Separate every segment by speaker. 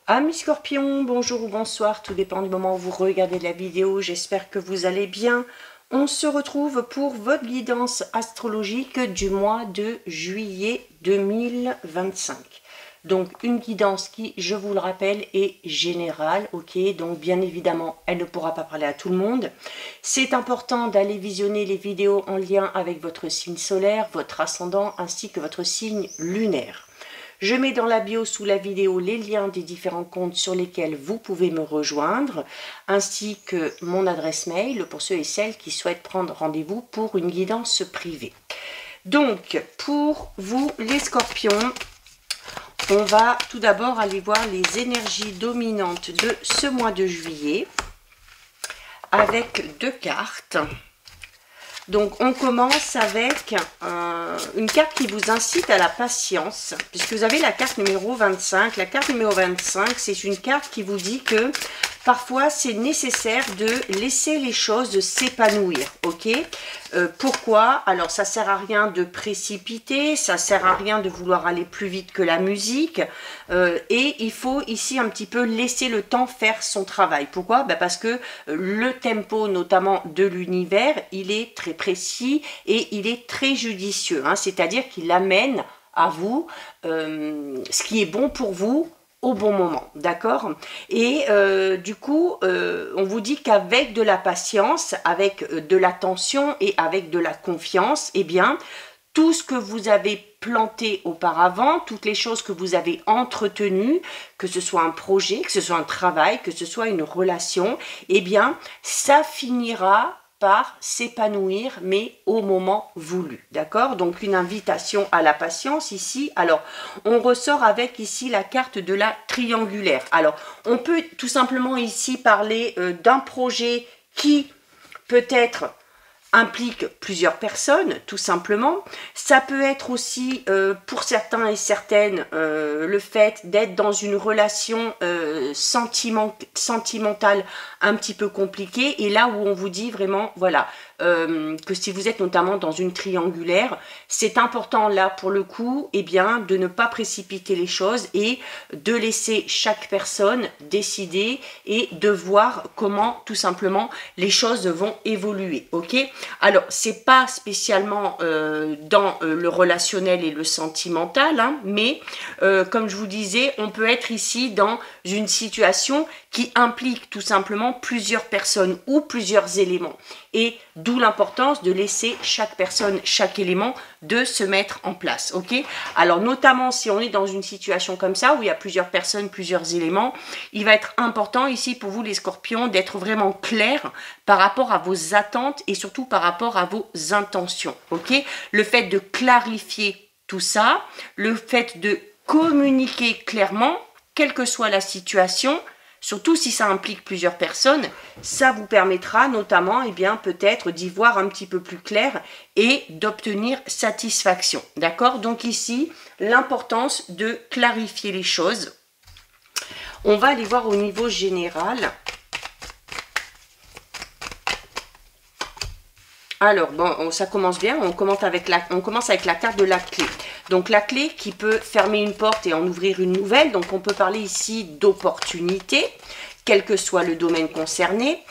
Speaker 1: Amis Scorpions, bonjour ou bonsoir, tout dépend du moment où vous regardez la vidéo, j'espère que vous allez bien. On se retrouve pour votre guidance astrologique du mois de juillet 2025. Donc une guidance qui, je vous le rappelle, est générale, ok, donc bien évidemment, elle ne pourra pas parler à tout le monde. C'est important d'aller visionner les vidéos en lien avec votre signe solaire, votre ascendant, ainsi que votre signe lunaire. Je mets dans la bio sous la vidéo les liens des différents comptes sur lesquels vous pouvez me rejoindre, ainsi que mon adresse mail pour ceux et celles qui souhaitent prendre rendez-vous pour une guidance privée. Donc, pour vous les Scorpions, on va tout d'abord aller voir les énergies dominantes de ce mois de juillet avec deux cartes. Donc, on commence avec une carte qui vous incite à la patience, puisque vous avez la carte numéro 25. La carte numéro 25, c'est une carte qui vous dit que parfois, c'est nécessaire de laisser les choses s'épanouir, ok? Pourquoi? Alors, ça sert à rien de précipiter, ça sert à rien de vouloir aller plus vite que la musique, et il faut ici un petit peu laisser le temps faire son travail. Pourquoi? Parce que le tempo, notamment de l'univers, il est très précis et il est très judicieux, hein, c'est-à-dire qu'il amène à vous ce qui est bon pour vous au bon moment, d'accord? Et du coup, on vous dit qu'avec de la patience, avec de l'attention et avec de la confiance, eh bien, tout ce que vous avez planté auparavant, toutes les choses que vous avez entretenues, que ce soit un projet, que ce soit un travail, que ce soit une relation, eh bien, ça finira par s'épanouir, mais au moment voulu, d'accord? Donc, une invitation à la patience ici. Alors, on ressort avec ici la carte de la triangulaire. Alors, on peut tout simplement ici parler d'un projet qui peut-être implique plusieurs personnes, tout simplement. Ça peut être aussi, pour certains et certaines, le fait d'être dans une relation sentimentale un petit peu compliquée, et là où on vous dit vraiment, voilà, que si vous êtes notamment dans une triangulaire, c'est important là pour le coup, eh bien, de ne pas précipiter les choses et de laisser chaque personne décider et de voir comment tout simplement les choses vont évoluer, ok? Alors, c'est pas spécialement dans le relationnel et le sentimental, hein, mais comme je vous disais, on peut être ici dans une situation qui implique tout simplement plusieurs personnes ou plusieurs éléments. Et d'où l'importance de laisser chaque personne, chaque élément de se mettre en place, ok? Alors, notamment si on est dans une situation comme ça, où il y a plusieurs personnes, plusieurs éléments, il va être important ici pour vous les Scorpions d'être vraiment clair par rapport à vos attentes et surtout par rapport à vos intentions, ok? Le fait de clarifier tout ça, le fait de communiquer clairement, quelle que soit la situation, surtout si ça implique plusieurs personnes, ça vous permettra notamment, eh bien, peut-être d'y voir un petit peu plus clair et d'obtenir satisfaction. D'accord? Donc ici, l'importance de clarifier les choses. On va aller voir au niveau général. Alors, bon, ça commence bien, on commence avec la carte de la clé. Donc, la clé qui peut fermer une porte et en ouvrir une nouvelle. Donc, on peut parler ici d'opportunité, quel que soit le domaine concerné.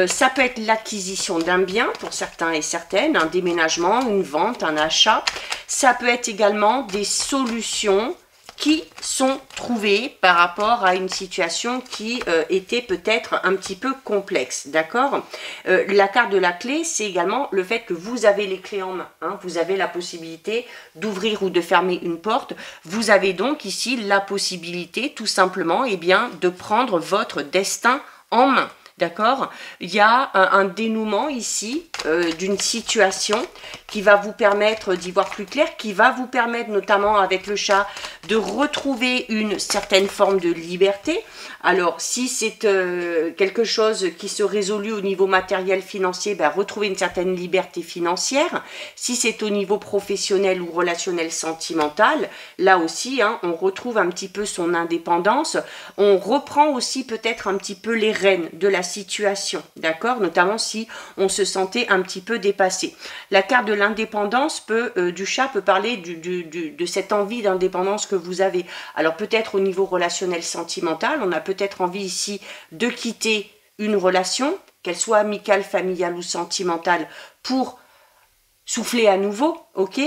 Speaker 1: Ça peut être l'acquisition d'un bien pour certains et certaines, un déménagement, une vente, un achat. Ça peut être également des solutions qui sont trouvées par rapport à une situation qui était peut-être un petit peu complexe, d'accord? La carte de la clé, c'est également le fait que vous avez les clés en main, hein, vous avez la possibilité d'ouvrir ou de fermer une porte, vous avez donc ici la possibilité tout simplement, eh bien, de prendre votre destin en main. D'accord? Il y a un dénouement ici d'une situation qui va vous permettre d'y voir plus clair, qui va vous permettre notamment avec le chat de retrouver une certaine forme de liberté. Alors, si c'est quelque chose qui se résout au niveau matériel financier, ben, retrouver une certaine liberté financière. Si c'est au niveau professionnel ou relationnel sentimental, là aussi, hein, on retrouve un petit peu son indépendance. On reprend aussi peut-être un petit peu les rênes de la situation, d'accord? Notamment si on se sentait un petit peu dépassé. La carte de l'indépendance du chat peut parler de cette envie d'indépendance que vous avez. Alors peut-être au niveau relationnel sentimental, on a peut-être envie ici de quitter une relation, qu'elle soit amicale, familiale ou sentimentale, pour souffler à nouveau, ok.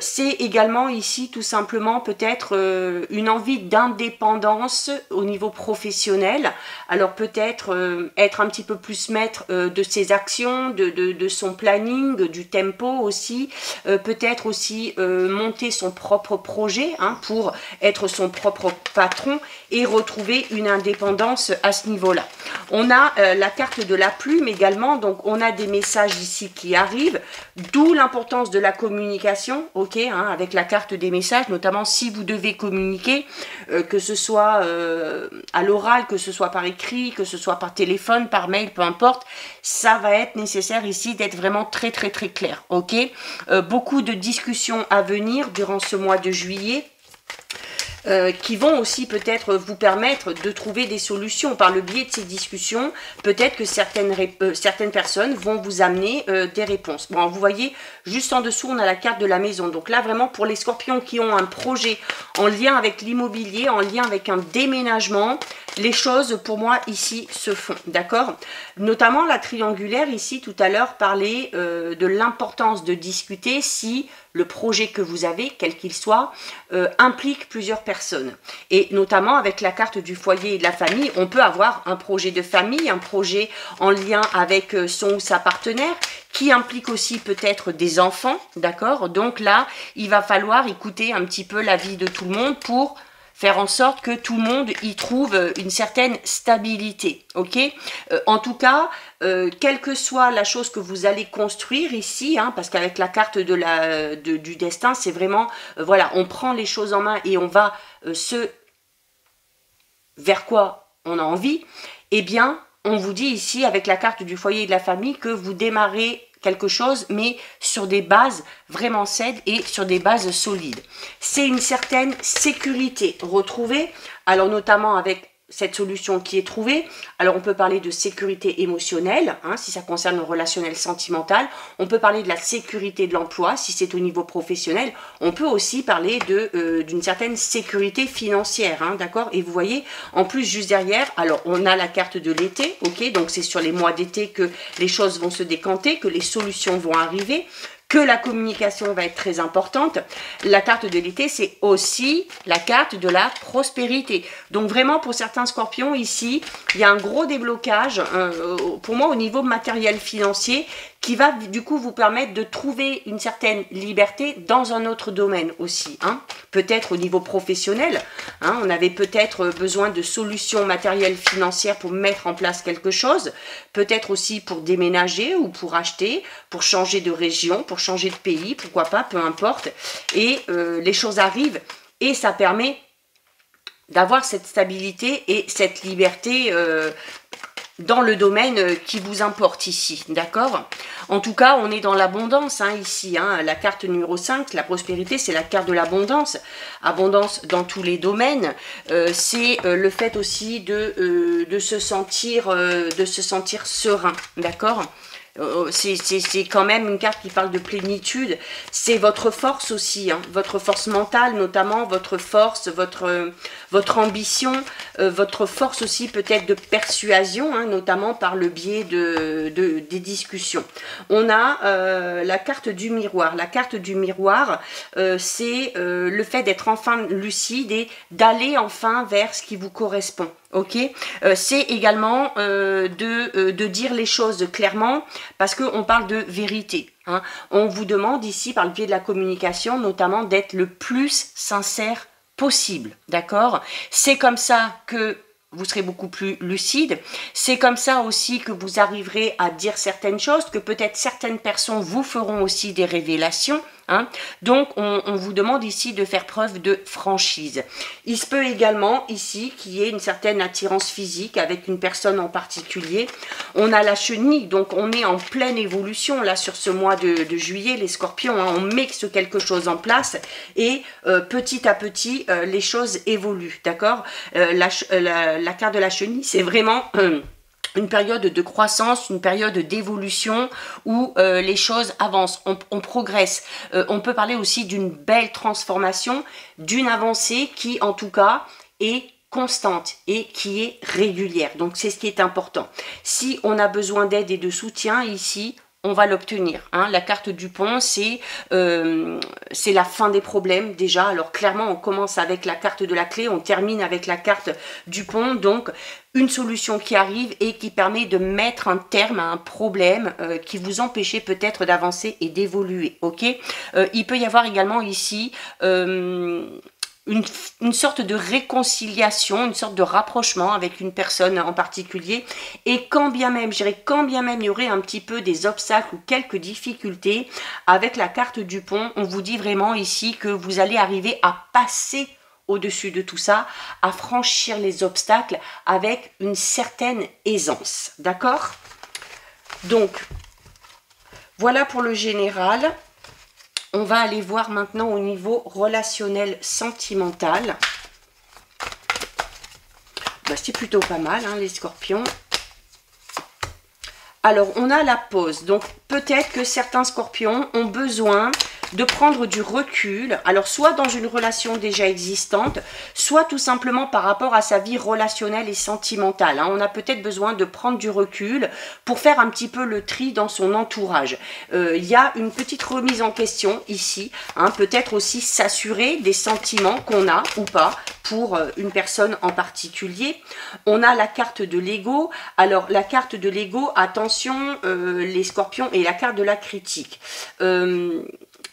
Speaker 1: C'est également ici tout simplement peut-être une envie d'indépendance au niveau professionnel. Alors peut-être être un petit peu plus maître de ses actions, de son planning, du tempo aussi. Peut-être aussi monter son propre projet hein, pour être son propre patron et retrouver une indépendance à ce niveau-là. On a la carte de la plume également, donc on a des messages ici qui arrivent, d'où l'importance de la communication, ok, hein, avec la carte des messages, notamment si vous devez communiquer, que ce soit à l'oral, que ce soit par écrit, que ce soit par téléphone, par mail, peu importe, ça va être nécessaire ici d'être vraiment très clair, ok. Beaucoup de discussions à venir durant ce mois de juillet, qui vont aussi peut-être vous permettre de trouver des solutions. Par le biais de ces discussions, peut-être que certaines personnes vont vous amener des réponses. Bon, vous voyez, juste en dessous, on a la carte de la maison. Donc là, vraiment, pour les scorpions qui ont un projet en lien avec l'immobilier, en lien avec un déménagement, les choses, pour moi, ici, se font. D'accord? Notamment, la triangulaire, ici, tout à l'heure, parlait de l'importance de discuter si le projet que vous avez, quel qu'il soit, implique plusieurs personnes. Et notamment avec la carte du foyer et de la famille, on peut avoir un projet de famille, un projet en lien avec son ou sa partenaire, qui implique aussi peut-être des enfants, d'accord? Donc là, il va falloir écouter un petit peu l'avis de tout le monde pour faire en sorte que tout le monde y trouve une certaine stabilité, ok? En tout cas, quelle que soit la chose que vous allez construire ici, hein, parce qu'avec la carte du destin, c'est vraiment, voilà, on prend les choses en main et on va vers quoi on a envie, eh bien, on vous dit ici, avec la carte du foyer et de la famille, que vous démarrez quelque chose, mais sur des bases vraiment saines et sur des bases solides. C'est une certaine sécurité retrouvée, alors notamment avec cette solution qui est trouvée. Alors on peut parler de sécurité émotionnelle, hein, si ça concerne le relationnel sentimental. On peut parler de la sécurité de l'emploi, si c'est au niveau professionnel. On peut aussi parler d'une certaine sécurité financière, hein, d'accord? Et vous voyez, en plus, juste derrière, alors on a la carte de l'été, ok? Donc c'est sur les mois d'été que les choses vont se décanter, que les solutions vont arriver, que la communication va être très importante. La carte de l'été, c'est aussi la carte de la prospérité. Donc vraiment, pour certains scorpions, ici, il y a un gros déblocage, pour moi, au niveau matériel financier, qui va du coup vous permettre de trouver une certaine liberté dans un autre domaine aussi. Hein. Peut-être au niveau professionnel, hein, on avait peut-être besoin de solutions matérielles financières pour mettre en place quelque chose, peut-être aussi pour déménager ou pour acheter, pour changer de région, pour changer de pays, pourquoi pas, peu importe. Et les choses arrivent et ça permet d'avoir cette stabilité et cette liberté dans le domaine qui vous importe ici, d'accord? En tout cas, on est dans l'abondance hein, ici. Hein. La carte numéro 5, la prospérité, c'est la carte de l'abondance. Abondance dans tous les domaines. C'est le fait aussi de se sentir serein, d'accord? C'est quand même une carte qui parle de plénitude. C'est votre force aussi, hein, votre force mentale notamment, votre force, votre ambition, votre force aussi peut-être de persuasion, hein, notamment par le biais des discussions. On a la carte du miroir. La carte du miroir, c'est le fait d'être enfin lucide et d'aller enfin vers ce qui vous correspond. Ok, c'est également de dire les choses clairement parce qu'on parle de vérité. Hein. On vous demande ici, par le biais de la communication, notamment d'être le plus sincère possible. D'accord? C'est comme ça que vous serez beaucoup plus lucide. C'est comme ça aussi que vous arriverez à dire certaines choses, que peut-être certaines personnes vous feront aussi des révélations. Hein. Donc, on vous demande ici de faire preuve de franchise. Il se peut également ici qu'il y ait une certaine attirance physique avec une personne en particulier. On a la chenille, donc on est en pleine évolution là sur ce mois de juillet, les scorpions. Hein, on mixe quelque chose en place et petit à petit, les choses évoluent, d'accord? La carte de la chenille, c'est vraiment une période de croissance, une période d'évolution où les choses avancent, on progresse. On peut parler aussi d'une belle transformation, d'une avancée qui en tout cas est constante et qui est régulière. Donc c'est ce qui est important. Si on a besoin d'aide et de soutien ici, on va l'obtenir. Hein. La carte du pont, c'est la fin des problèmes déjà. Alors clairement, on commence avec la carte de la clé, on termine avec la carte du pont. Donc une solution qui arrive et qui permet de mettre un terme à un problème qui vous empêchait peut-être d'avancer et d'évoluer. Ok. Il peut y avoir également ici une sorte de réconciliation, une sorte de rapprochement avec une personne en particulier, et quand bien même, je dirais quand bien même il y aurait un petit peu des obstacles ou quelques difficultés, avec la carte du pont, on vous dit vraiment ici que vous allez arriver à passer au-dessus de tout ça, à franchir les obstacles avec une certaine aisance, d'accord? Donc, voilà pour le général. On va aller voir maintenant au niveau relationnel sentimental. Bah, c'est plutôt pas mal, hein, les scorpions. Alors, on a la pause. Donc, peut-être que certains scorpions ont besoin de prendre du recul, alors soit dans une relation déjà existante, soit tout simplement par rapport à sa vie relationnelle et sentimentale. Hein. On a peut-être besoin de prendre du recul pour faire un petit peu le tri dans son entourage. Il y a une petite remise en question ici, hein, peut-être aussi s'assurer des sentiments qu'on a ou pas pour une personne en particulier. On a la carte de l'ego. Alors la carte de l'ego, attention les scorpions, et la carte de la critique.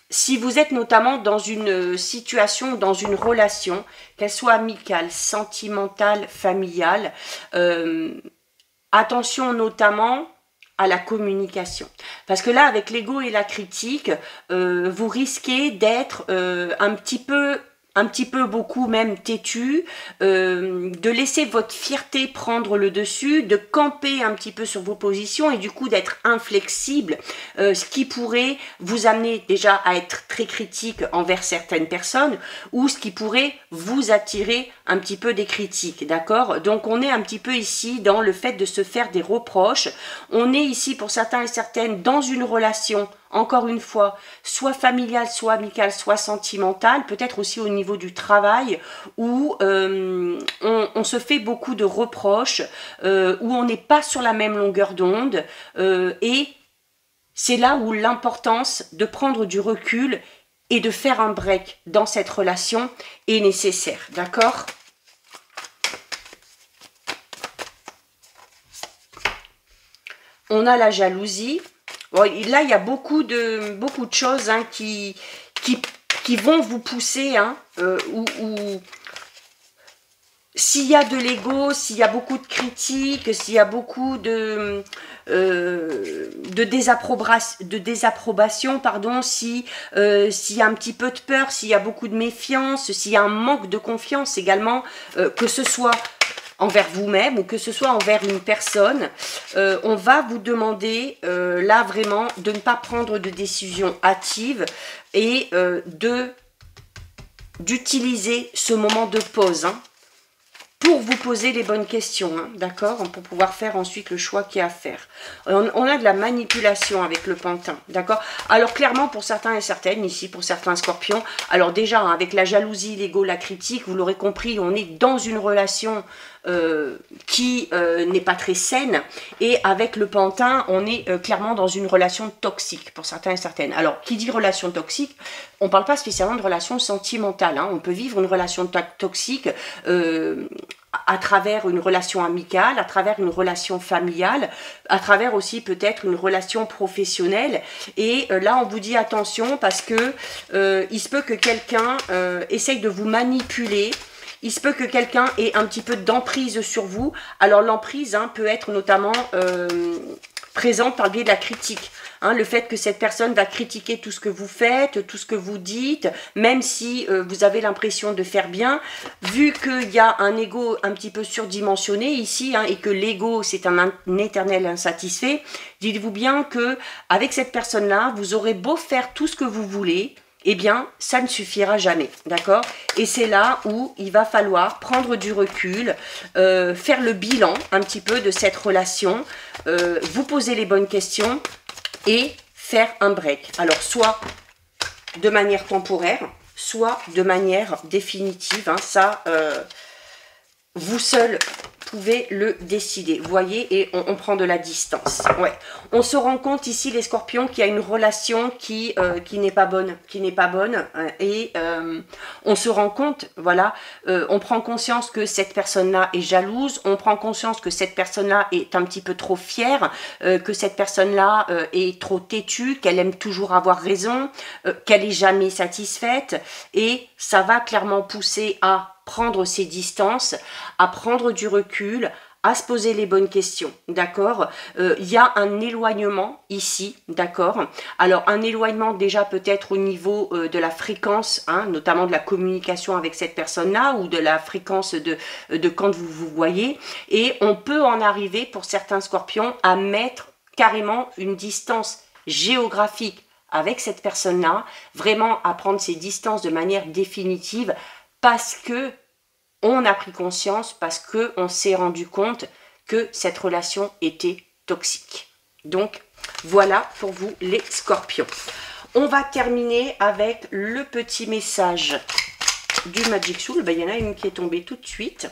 Speaker 1: Si vous êtes notamment dans une situation, dans une relation, qu'elle soit amicale, sentimentale, familiale, attention notamment à la communication. Parce que là, avec l'ego et la critique, vous risquez d'être un petit peu beaucoup même têtu, de laisser votre fierté prendre le dessus, de camper un petit peu sur vos positions et du coup d'être inflexible, ce qui pourrait vous amener déjà à être très critique envers certaines personnes ou ce qui pourrait vous attirer un petit peu des critiques, d'accord? Donc on est un petit peu ici dans le fait de se faire des reproches, on est ici pour certains et certaines dans une relation, encore une fois, soit familiale, soit amicale, soit sentimentale, peut-être aussi au niveau du travail, où on se fait beaucoup de reproches, où on n'est pas sur la même longueur d'onde, et c'est là où l'importance de prendre du recul et de faire un break dans cette relation est nécessaire, d'accord? On a la jalousie. Bon, là, il y a beaucoup de choses hein, qui vont vous pousser, hein, s'il y a de l'ego, s'il y a beaucoup de critiques, s'il y a beaucoup de désapprobation, pardon, s'il y a un petit peu de peur, s'il y a beaucoup de méfiance, s'il y a un manque de confiance également, que ce soit envers vous-même ou que ce soit envers une personne, on va vous demander là vraiment de ne pas prendre de décision hâtive et d'utiliser ce moment de pause hein, pour vous poser les bonnes questions, hein, d'accord, pour pouvoir faire ensuite le choix qu'il y a à faire. On a de la manipulation avec le pantin, d'accord. Alors clairement pour certains et certaines, ici pour certains scorpions, alors déjà hein, avec la jalousie, l'ego, la critique, vous l'aurez compris, on est dans une relation qui n'est pas très saine, et avec le pantin on est clairement dans une relation toxique pour certains et certaines. Alors qui dit relation toxique, on ne parle pas spécialement de relation sentimentale, hein. On peut vivre une relation toxique à travers une relation amicale, à travers une relation familiale, à travers aussi peut-être une relation professionnelle, et là on vous dit attention parce que il se peut que quelqu'un essaye de vous manipuler. Il se peut que quelqu'un ait un petit peu d'emprise sur vous. Alors l'emprise hein, peut être notamment présente par le biais de la critique. Hein, le fait que cette personne va critiquer tout ce que vous faites, tout ce que vous dites, même si vous avez l'impression de faire bien. Vu qu'il y a un ego un petit peu surdimensionné ici, hein, et que l'ego c'est un éternel insatisfait, dites-vous bien que avec cette personne-là, vous aurez beau faire tout ce que vous voulez, eh bien, ça ne suffira jamais, d'accord? Et c'est là où il va falloir prendre du recul, faire le bilan un petit peu de cette relation, vous poser les bonnes questions et faire un break. Alors, soit de manière temporaire, soit de manière définitive, hein, ça, vous seul pouvez le décider, vous voyez, et on prend de la distance. Ouais, on se rend compte ici, les scorpions, qu'il y a une relation qui n'est pas bonne, et on se rend compte, voilà, on prend conscience que cette personne-là est jalouse, on prend conscience que cette personne-là est un petit peu trop fière, que cette personne-là est trop têtue, qu'elle aime toujours avoir raison, qu'elle est jamais satisfaite, et ça va clairement pousser à prendre ses distances, à prendre du recul, à se poser les bonnes questions, d'accord? Il y a un éloignement ici, d'accord? Alors, un éloignement déjà peut-être au niveau de la fréquence, hein, notamment de la communication avec cette personne-là, ou de la fréquence de quand vous vous voyez, et on peut en arriver, pour certains scorpions, à mettre carrément une distance géographique avec cette personne-là, vraiment à prendre ses distances de manière définitive, parce que on a pris conscience, parce que on s'est rendu compte que cette relation était toxique. Donc, voilà pour vous les scorpions. On va terminer avec le petit message du Magic Soul. Ben, il y en a une qui est tombée tout de suite.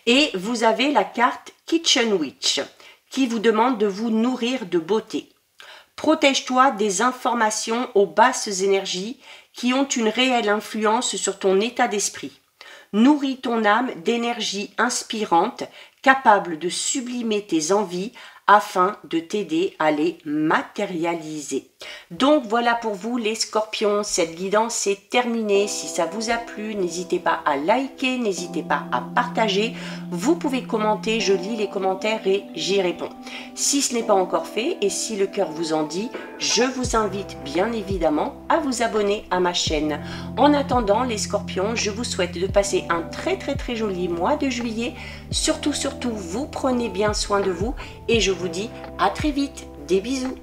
Speaker 1: Et vous avez la carte Kitchen Witch, qui vous demande de vous nourrir de beauté. Protège-toi des informations aux basses énergies qui ont une réelle influence sur ton état d'esprit. Nourris ton âme d'énergie inspirante, capable de sublimer tes envies afin de t'aider à les matérialiser. Donc voilà pour vous les scorpions, cette guidance est terminée. Si ça vous a plu, n'hésitez pas à liker, n'hésitez pas à partager. Vous pouvez commenter, je lis les commentaires et j'y réponds. Si ce n'est pas encore fait et si le cœur vous en dit, je vous invite bien évidemment à vous abonner à ma chaîne. En attendant les scorpions, je vous souhaite de passer un très joli mois de juillet. Surtout, vous prenez bien soin de vous et je vous dis à très vite. Des bisous.